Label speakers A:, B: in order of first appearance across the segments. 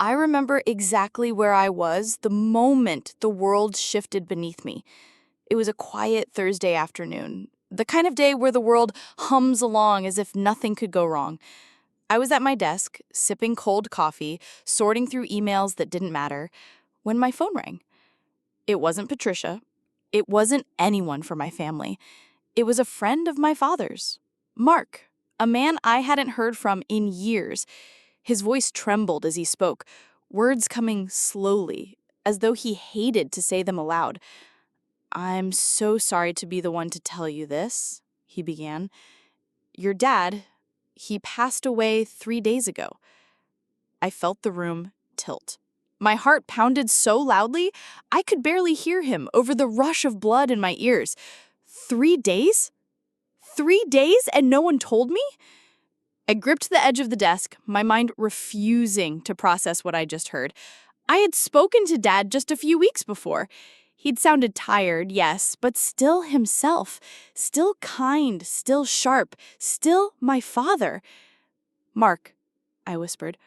A: I remember exactly where I was the moment the world shifted beneath me. It was a quiet Thursday afternoon, the kind of day where the world hums along as if nothing could go wrong. I was at my desk, sipping cold coffee, sorting through emails that didn't matter, when my phone rang. It wasn't Patricia. It wasn't anyone from my family. It was a friend of my father's, Mark, a man I hadn't heard from in years. His voice trembled as he spoke, words coming slowly, as though he hated to say them aloud. "I'm so sorry to be the one to tell you this," he began. "Your dad, he passed away 3 days ago." I felt the room tilt. My heart pounded so loudly, I could barely hear him over the rush of blood in my ears. 3 days? 3 days and no one told me? I gripped the edge of the desk, my mind refusing to process what I just heard. I had spoken to Dad just a few weeks before. He'd sounded tired, yes, but still himself. Still kind, still sharp, still my father. "Mark," I whispered,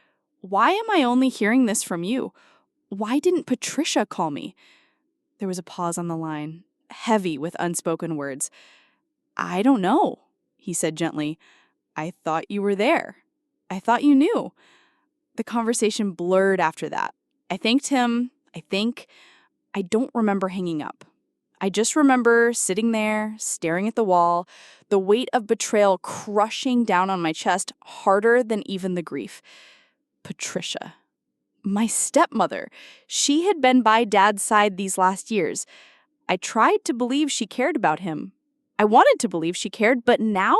A: "why am I only hearing this from you? Why didn't Patricia call me?" There was a pause on the line, heavy with unspoken words. "I don't know," he said gently. "I thought you were there. I thought you knew." The conversation blurred after that. I thanked him, I don't remember hanging up. I just remember sitting there, staring at the wall, the weight of betrayal crushing down on my chest harder than even the grief. Patricia. My stepmother. She had been by Dad's side these last years. I tried to believe she cared about him. I wanted to believe she cared, but now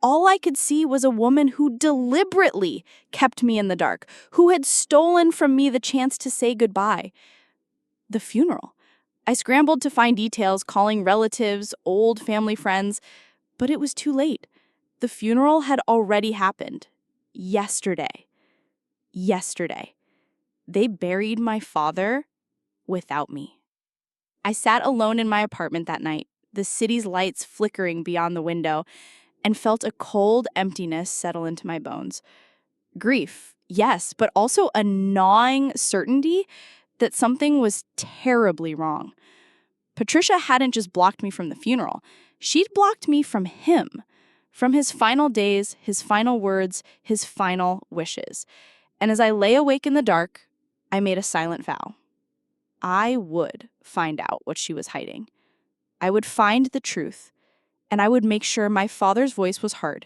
A: all I could see was a woman who deliberately kept me in the dark, who had stolen from me the chance to say goodbye. The funeral. I scrambled to find details, calling relatives, old family friends, but it was too late. The funeral had already happened. Yesterday. They buried my father without me. I sat alone in my apartment that night, the city's lights flickering beyond the window, and felt a cold emptiness settle into my bones. Grief, yes, but also a gnawing certainty that something was terribly wrong. Patricia hadn't just blocked me from the funeral. She'd blocked me from him, from his final days, his final words, his final wishes. And as I lay awake in the dark, I made a silent vow. I would find out what she was hiding. I would find the truth, and I would make sure my father's voice was heard,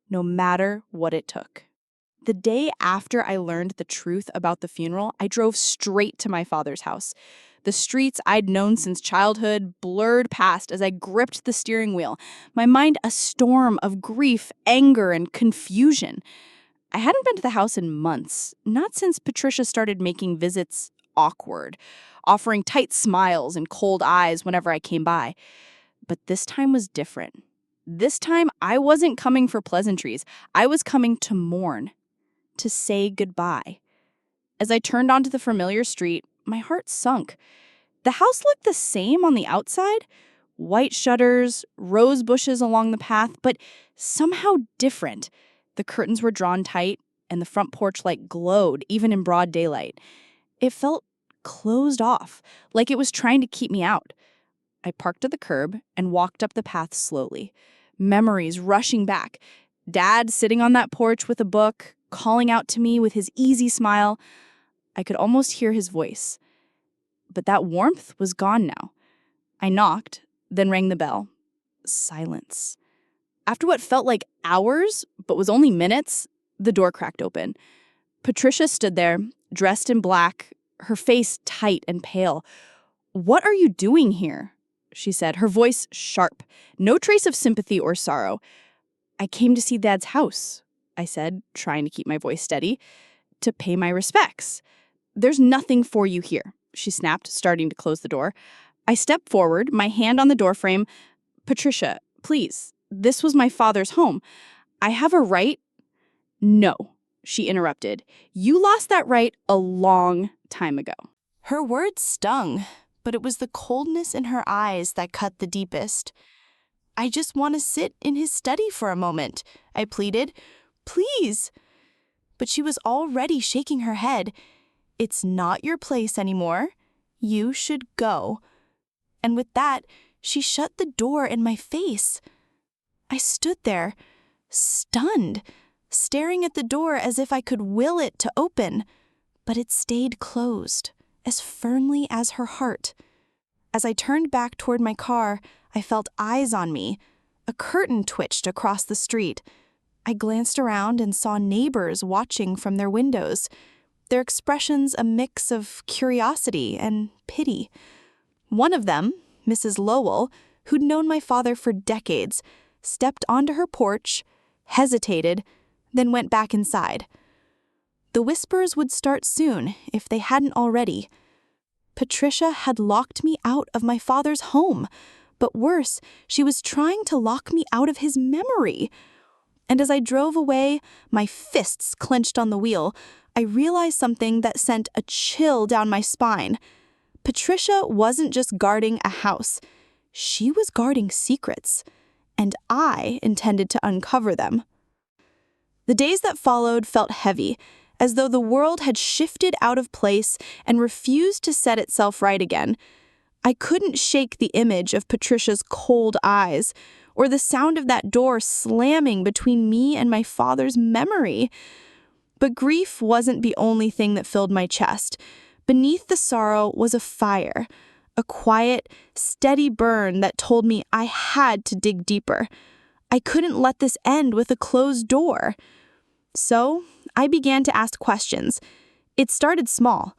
A: no matter what it took. The day after I learned the truth about the funeral, I drove straight to my father's house. The streets I'd known since childhood blurred past as I gripped the steering wheel, my mind a storm of grief, anger, and confusion. I hadn't been to the house in months, not since Patricia started making visits awkward, offering tight smiles and cold eyes whenever I came by. But this time was different. This time, I wasn't coming for pleasantries. I was coming to mourn, to say goodbye. As I turned onto the familiar street, my heart sunk. The house looked the same on the outside, white shutters, rose bushes along the path, but somehow different. The curtains were drawn tight, and the front porch light glowed, even in broad daylight. It felt closed off, like it was trying to keep me out. I parked at the curb and walked up the path slowly, memories rushing back. Dad sitting on that porch with a book, calling out to me with his easy smile. I could almost hear his voice. But that warmth was gone now. I knocked, then rang the bell. Silence. After what felt like hours, but was only minutes, the door cracked open. Patricia stood there, dressed in black, her face tight and pale. "What are you doing here?" she said, her voice sharp, no trace of sympathy or sorrow. "I came to see Dad's house," I said, trying to keep my voice steady, "to pay my respects." "There's nothing for you here," she snapped, starting to close the door. I stepped forward, my hand on the doorframe. "Patricia, please, this was my father's home. I have a right—" "No," she interrupted. "You lost that right a long time ago." Her words stung, but it was the coldness in her eyes that cut the deepest. "I just want to sit in his study for a moment," I pleaded. "Please." but she was already shaking her head. "It's not your place anymore. You should go." And with that, she shut the door in my face. I stood there, stunned, staring at the door as if I could will it to open, but it stayed closed, as firmly as her heart. As I turned back toward my car, I felt eyes on me. A curtain twitched across the street. I glanced around and saw neighbors watching from their windows, their expressions a mix of curiosity and pity. One of them, Mrs. Lowell, who'd known my father for decades, stepped onto her porch, hesitated, then went back inside. The whispers would start soon, if they hadn't already. Patricia had locked me out of my father's home, but worse, she was trying to lock me out of his memory. And as I drove away, my fists clenched on the wheel, I realized something that sent a chill down my spine. Patricia wasn't just guarding a house. She was guarding secrets, and I intended to uncover them. The days that followed felt heavy, as though the world had shifted out of place and refused to set itself right again. I couldn't shake the image of Patricia's cold eyes, or the sound of that door slamming between me and my father's memory. But grief wasn't the only thing that filled my chest. Beneath the sorrow was a fire, a quiet, steady burn that told me I had to dig deeper. I couldn't let this end with a closed door. So I began to ask questions. It started small.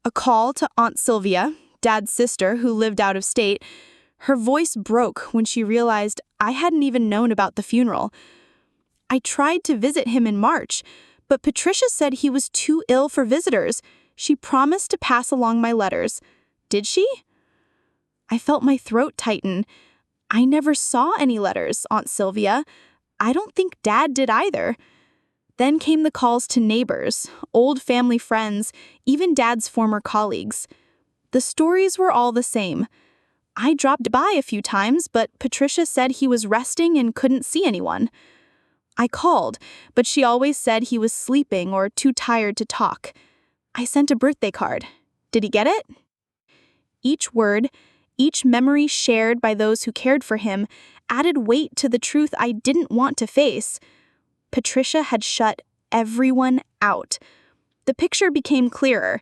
A: A call to Aunt Sylvia, Dad's sister who lived out of state. Her voice broke when she realized I hadn't even known about the funeral. I tried to visit him in March, but Patricia said he was too ill for visitors. She promised to pass along my letters. Did she? I felt my throat tighten. I never saw any letters, Aunt Sylvia. I don't think Dad did either. Then came the calls to neighbors, old family friends, even Dad's former colleagues. The stories were all the same. I dropped by a few times, but Patricia said he was resting and couldn't see anyone. I called, but she always said he was sleeping or too tired to talk. I sent a birthday card. Did he get it? Each word, each memory shared by those who cared for him, added weight to the truth I didn't want to face. Patricia had shut everyone out. The picture became clearer.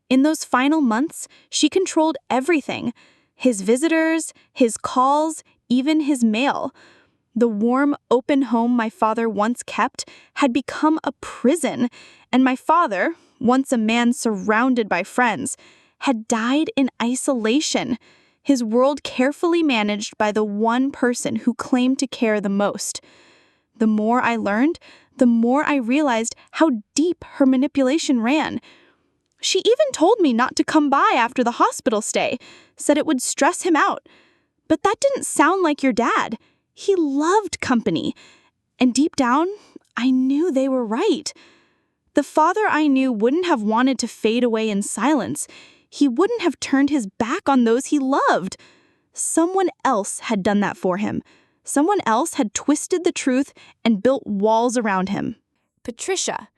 A: In those final months, she controlled everything. His visitors, his calls, even his mail. The warm, open home my father once kept had become a prison, and my father, once a man surrounded by friends, had died in isolation, his world carefully managed by the one person who claimed to care the most. The more I learned, the more I realized how deep her manipulation ran. She even told me not to come by after the hospital stay, said it would stress him out. But that didn't sound like your dad. He loved company. And deep down, I knew they were right. The father I knew wouldn't have wanted to fade away in silence. He wouldn't have turned his back on those he loved. Someone else had done that for him. Someone else had twisted the truth and built walls around him.
B: Patricia.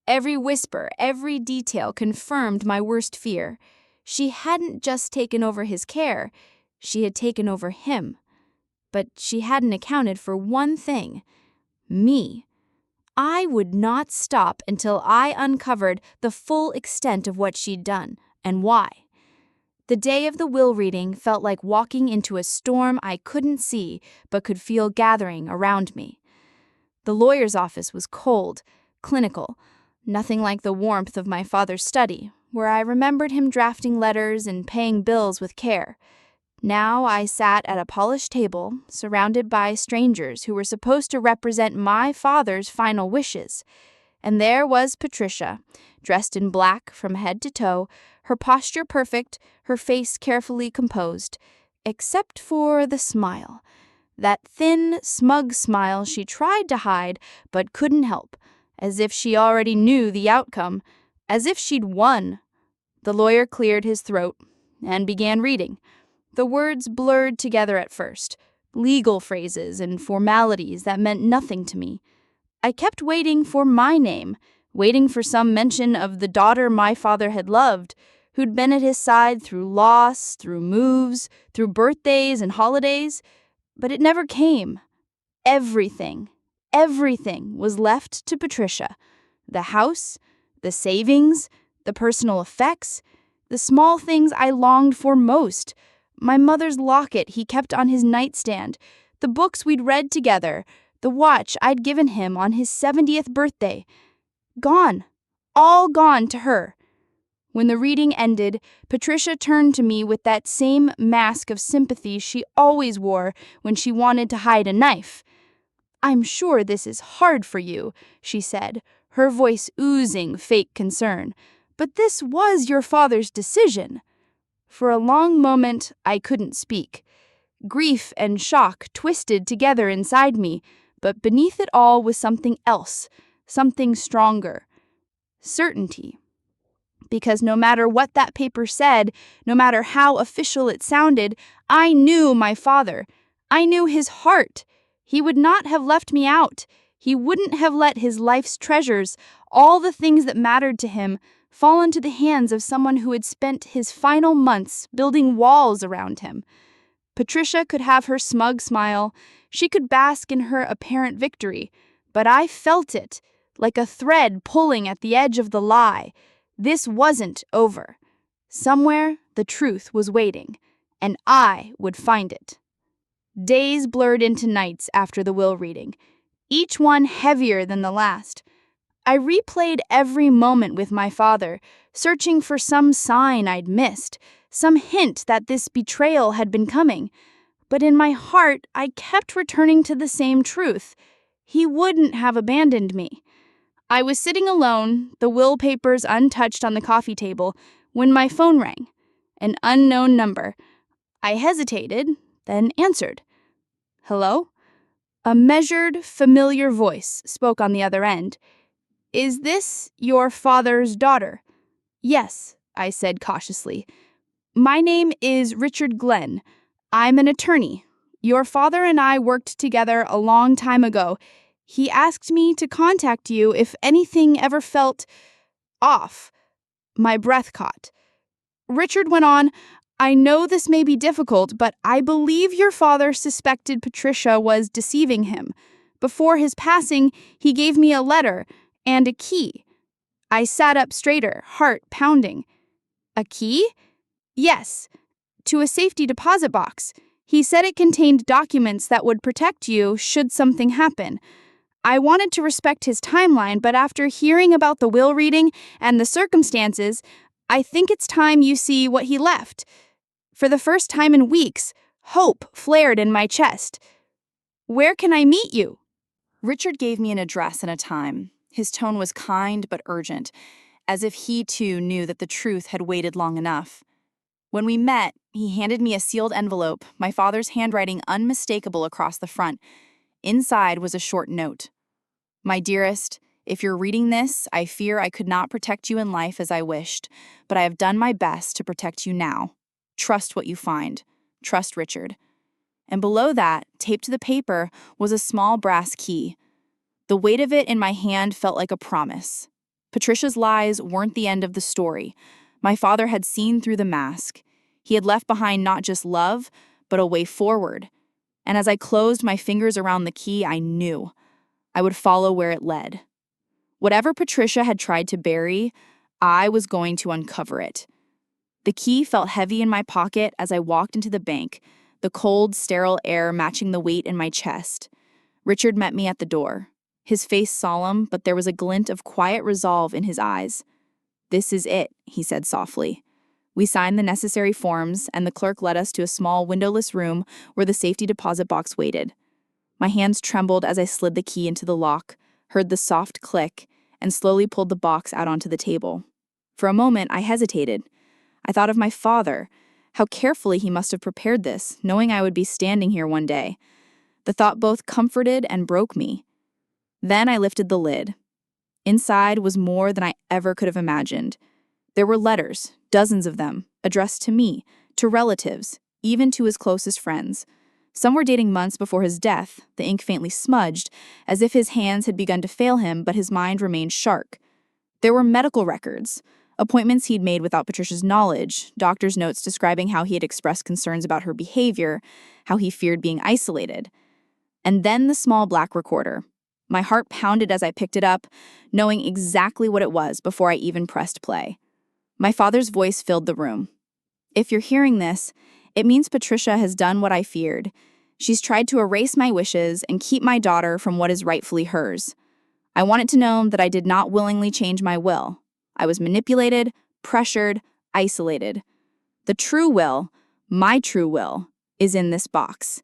B: Every whisper, every detail confirmed my worst fear. She hadn't just taken over his care, she had taken over him. But she hadn't accounted for one thing: me. I would not stop until I uncovered the full extent of what she'd done, and why. The day of the will reading felt like walking into a storm I couldn't see but could feel gathering around me. The lawyer's office was cold, clinical, nothing like the warmth of my father's study, where I remembered him drafting letters and paying bills with care. Now I sat at a polished table, surrounded by strangers who were supposed to represent my father's final wishes. And there was Patricia, dressed in black from head to toe, her posture perfect, her face carefully composed, except for the smile. That thin, smug smile she tried to hide but couldn't help, as if she already knew the outcome, as if she'd won. The lawyer cleared his throat and began reading. The words blurred together at first, legal phrases and formalities that meant nothing to me. I kept waiting for my name,
A: waiting for some mention of the daughter my father had loved, who'd been at his side through loss, through moves, through birthdays and holidays, but it never came. Everything was left to Patricia. The house, the savings, the personal effects, the small things I longed for most. My mother's locket he kept on his nightstand, the books we'd read together, the watch I'd given him on his 70th birthday. Gone. All gone to her. When the reading ended, Patricia turned to me with that same mask of sympathy she always wore when she wanted to hide a knife. "I'm sure this is hard for you," she said, her voice oozing fake concern. "But this was your father's decision." For a long moment, I couldn't speak. Grief and shock twisted together inside me, but beneath it all was something else, something stronger. Certainty. Because no matter what that paper said, no matter how official it sounded, I knew my father. I knew his heart. He would not have left me out. He wouldn't have let his life's treasures, all the things that mattered to him, fall into the hands of someone who had spent his final months building walls around him. Patricia could have her smug smile. She could bask in her apparent victory. But I felt it, like a thread pulling at the edge of the lie. This wasn't over. Somewhere, the truth was waiting, and I would find it. Days blurred into nights after the will reading, each one heavier than the last. I replayed every moment with my father, searching for some sign I'd missed, some hint that this betrayal had been coming. But in my heart, I kept returning to the same truth. He wouldn't have abandoned me. I was sitting alone, the will papers untouched on the coffee table, when my phone rang. An unknown number. I hesitated, then answered. "Hello?" A measured, familiar voice spoke on the other end. "Is this your father's daughter?" "Yes," I said cautiously. "My name is Richard Glenn. I'm an attorney. Your father and I worked together a long time ago. He asked me to contact you if anything ever felt off." My breath caught. Richard went on, "I know this may be difficult, but I believe your father suspected Patricia was deceiving him. Before his passing, he gave me a letter and a key." I sat up straighter, heart pounding. "A key?" "Yes, to a safety deposit box. He said it contained documents that would protect you should something happen. I wanted to respect his timeline, but after hearing about the will reading and the circumstances, I think it's time you see what he left." For the first time in weeks, hope flared in my chest. "Where can I meet you?" Richard gave me an address and a time. His tone was kind but urgent, as if he too knew that the truth had waited long enough. When we met, he handed me a sealed envelope, my father's handwriting unmistakable across the front. Inside was a short note. "My dearest, if you're reading this, I fear I could not protect you in life as I wished, but I have done my best to protect you now. Trust what you find. Trust Richard." And below that, taped to the paper, was a small brass key. The weight of it in my hand felt like a promise. Patricia's lies weren't the end of the story. My father had seen through the mask. He had left behind not just love, but a way forward. And as I closed my fingers around the key, I knew I would follow where it led. Whatever Patricia had tried to bury, I was going to uncover it. The key felt heavy in my pocket as I walked into the bank, the cold, sterile air matching the weight in my chest. Richard met me at the door. His face solemn, but there was a glint of quiet resolve in his eyes. "This is it," he said softly. We signed the necessary forms, and the clerk led us to a small windowless room where the safety deposit box waited. My hands trembled as I slid the key into the lock, heard the soft click, and slowly pulled the box out onto the table. For a moment, I hesitated. I thought of my father, how carefully he must have prepared this, knowing I would be standing here one day. The thought both comforted and broke me. Then I lifted the lid. Inside was more than I ever could have imagined. There were letters, dozens of them, addressed to me, to relatives, even to his closest friends. Some were dating months before his death, the ink faintly smudged, as if his hands had begun to fail him, but his mind remained sharp. There were medical records, appointments he'd made without Patricia's knowledge, doctor's notes describing how he had expressed concerns about her behavior, how he feared being isolated. And then the small black recorder. My heart pounded as I picked it up, knowing exactly what it was before I even pressed play. My father's voice filled the room. If you're hearing this, it means Patricia has done what I feared. She's tried to erase my wishes and keep my daughter from what is rightfully hers. I want it to know that I did not willingly change my will. I was manipulated, pressured, isolated. The true will, my true will, is in this box.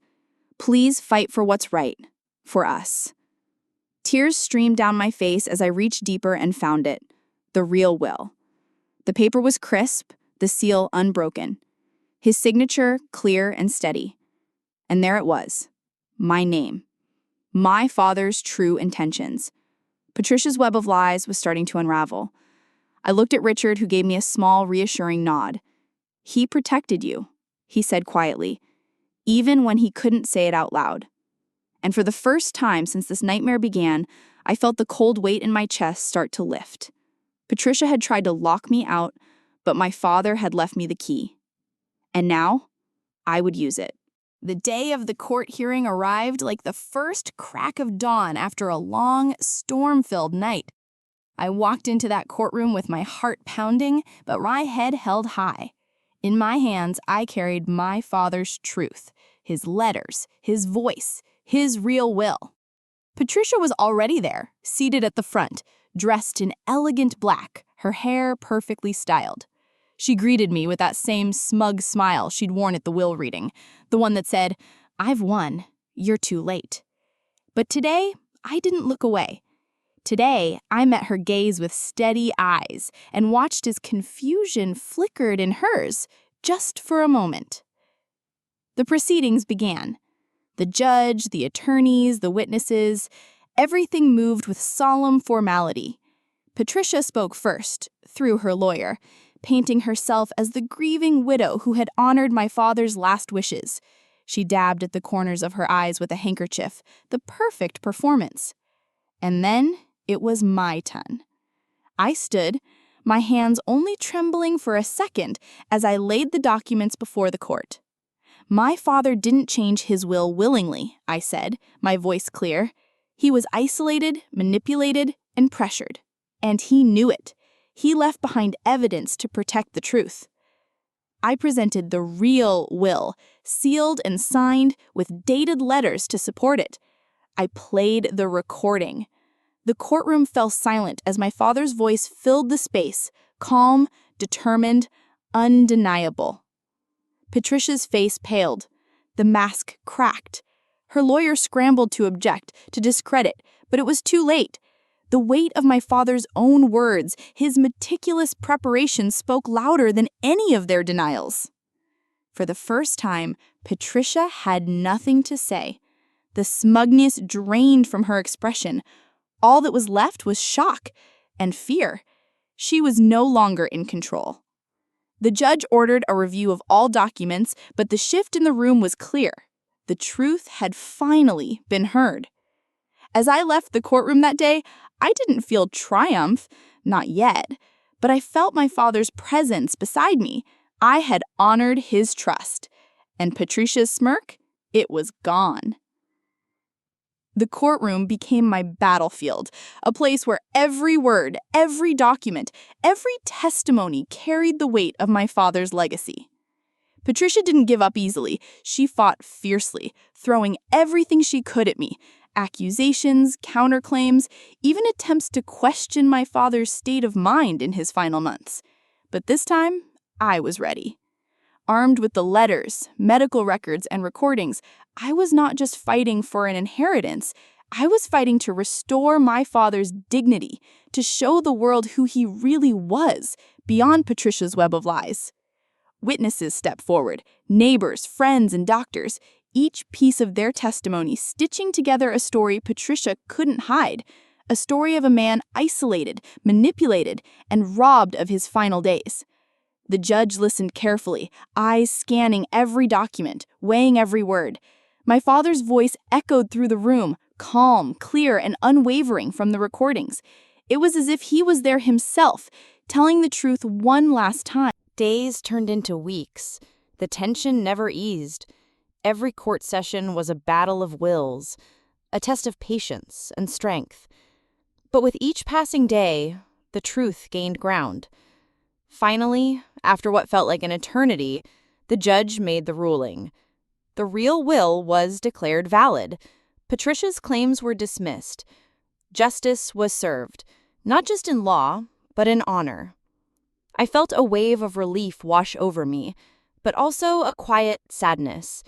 A: Please fight for what's right, for us. Tears streamed down my face as I reached deeper and found it, the real will. The paper was crisp, the seal unbroken. His signature clear and steady. And there it was, my name. My father's true intentions. Patricia's web of lies was starting to unravel. I looked at Richard, who gave me a small, reassuring nod. He protected you, he said quietly, even when he couldn't say it out loud. And for the first time since this nightmare began, I felt the cold weight in my chest start to lift. Patricia had tried to lock me out, but my father had left me the key. And now, I would use it. The day of the court hearing arrived like the first crack of dawn after a long, storm-filled night. I walked into that courtroom with my heart pounding, but my head held high. In my hands, I carried my father's truth, his letters, his voice, his real will. Patricia was already there, seated at the front, dressed in elegant black, her hair perfectly styled. She greeted me with that same smug smile she'd worn at the will reading, the one that said, "I've won, you're too late." But today, I didn't look away. Today, I met her gaze with steady eyes and watched as confusion flickered in hers, just for a moment. The proceedings began. The judge, the attorneys, the witnesses, everything moved with solemn formality. Patricia spoke first, through her lawyer, painting herself as the grieving widow who had honored my father's last wishes. She dabbed at the corners of her eyes with a handkerchief, the perfect performance. And then it was my turn. I stood, my hands only trembling for a second as I laid the documents before the court. My father didn't change his will willingly, I said, my voice clear. He was isolated, manipulated, and pressured. And he knew it. He left behind evidence to protect the truth. I presented the real will, sealed and signed with dated letters to support it. I played the recording. The courtroom fell silent as my father's voice filled the space, calm, determined, undeniable. Patricia's face paled. The mask cracked. Her lawyer scrambled to object, to discredit, but it was too late. The weight of my father's own words, his meticulous preparation spoke louder than any of their denials. For the first time, Patricia had nothing to say. The smugness drained from her expression. All that was left was shock and fear. She was no longer in control. The judge ordered a review of all documents, but the shift in the room was clear. The truth had finally been heard. As I left the courtroom that day, I didn't feel triumph, not yet, but I felt my father's presence beside me. I had honored his trust. And Patricia's smirk, it was gone. The courtroom became my battlefield, a place where every word, every document, every testimony carried the weight of my father's legacy. Patricia didn't give up easily. She fought fiercely, throwing everything she could at me. Accusations, counterclaims, even attempts to question my father's state of mind in his final months. But this time, I was ready. Armed with the letters, medical records, and recordings, I was not just fighting for an inheritance. I was fighting to restore my father's dignity, to show the world who he really was, beyond Patricia's web of lies. Witnesses stepped forward, neighbors, friends, and doctors, each piece of their testimony stitching together a story Patricia couldn't hide, a story of a man isolated, manipulated, and robbed of his final days. The judge listened carefully, eyes scanning every document, weighing every word. My father's voice echoed through the room, calm, clear, and unwavering from the recordings. It was as if he was there himself, telling the truth one last time.
C: Days turned into weeks. The tension never eased. Every court session was a battle of wills, a test of patience and strength. But with each passing day, the truth gained ground. Finally, after what felt like an eternity, the judge made the ruling. The real will was declared valid. Patricia's claims were dismissed. Justice was served, not just in law, but in honor. I felt a wave of relief wash over me, but also a quiet sadness.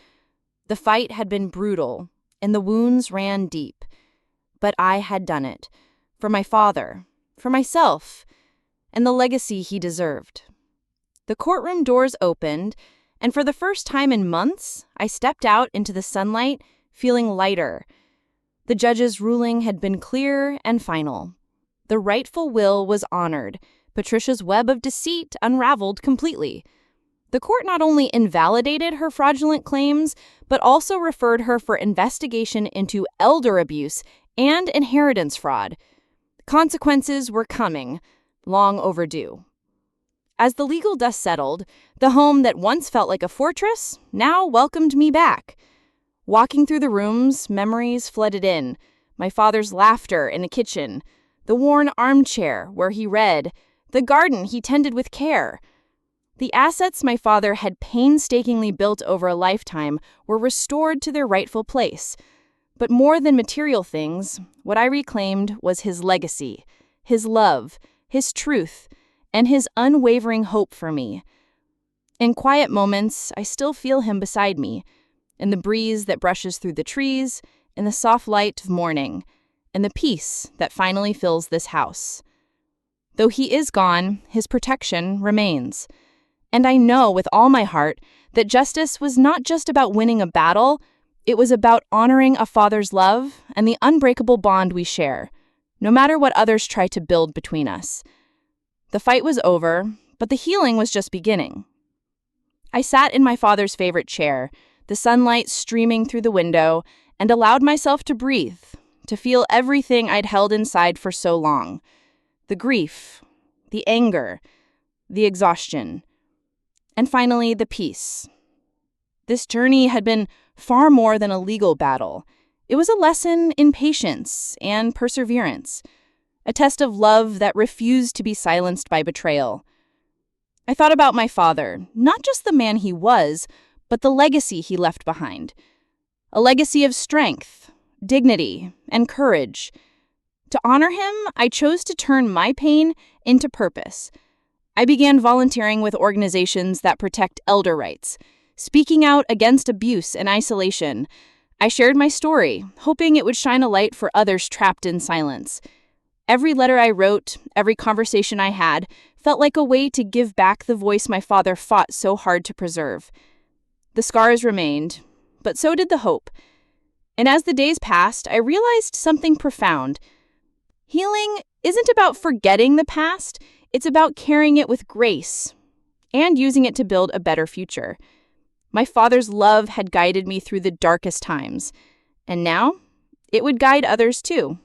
C: The fight had been brutal, and the wounds ran deep. But I had done it. For my father, for myself, and the legacy he deserved. The courtroom doors opened, and for the first time in months, I stepped out into the sunlight, feeling lighter. The judge's ruling had been clear and final. The rightful will was honored. Patricia's web of deceit unraveled completely. The court not only invalidated her fraudulent claims, but also referred her for investigation into elder abuse and inheritance fraud. Consequences were coming, long overdue. As the legal dust settled, the home that once felt like a fortress now welcomed me back. Walking through the rooms, memories flooded in. My father's laughter in the kitchen, the worn armchair where he read, the garden he tended with care. The assets my father had painstakingly built over a lifetime were restored to their rightful place. But more than material things, what I reclaimed was his legacy, his love, his truth, and his unwavering hope for me. In quiet moments, I still feel him beside me, in the breeze that brushes through the trees, in the soft light of morning, in the peace that finally fills this house. Though he is gone, his protection remains. And I know with all my heart that justice was not just about winning a battle, it was about honoring a father's love and the unbreakable bond we share, no matter what others try to build between us. The fight was over, but the healing was just beginning. I sat in my father's favorite chair, the sunlight streaming through the window, and allowed myself to breathe, to feel everything I'd held inside for so long. The grief, the anger, the exhaustion, and finally the peace. This journey had been far more than a legal battle. It was a lesson in patience and perseverance, a test of love that refused to be silenced by betrayal. I thought about my father, not just the man he was, but the legacy he left behind. A legacy of strength, dignity, and courage. To honor him, I chose to turn my pain into purpose. I began volunteering with organizations that protect elder rights, speaking out against abuse and isolation. I shared my story, hoping it would shine a light for others trapped in silence. Every letter I wrote, every conversation I had, felt like a way to give back the voice my father fought so hard to preserve. The scars remained, but so did the hope. And as the days passed, I realized something profound. Healing isn't about forgetting the past, it's about carrying it with grace and using it to build a better future. My father's love had guided me through the darkest times, and now it would guide others too.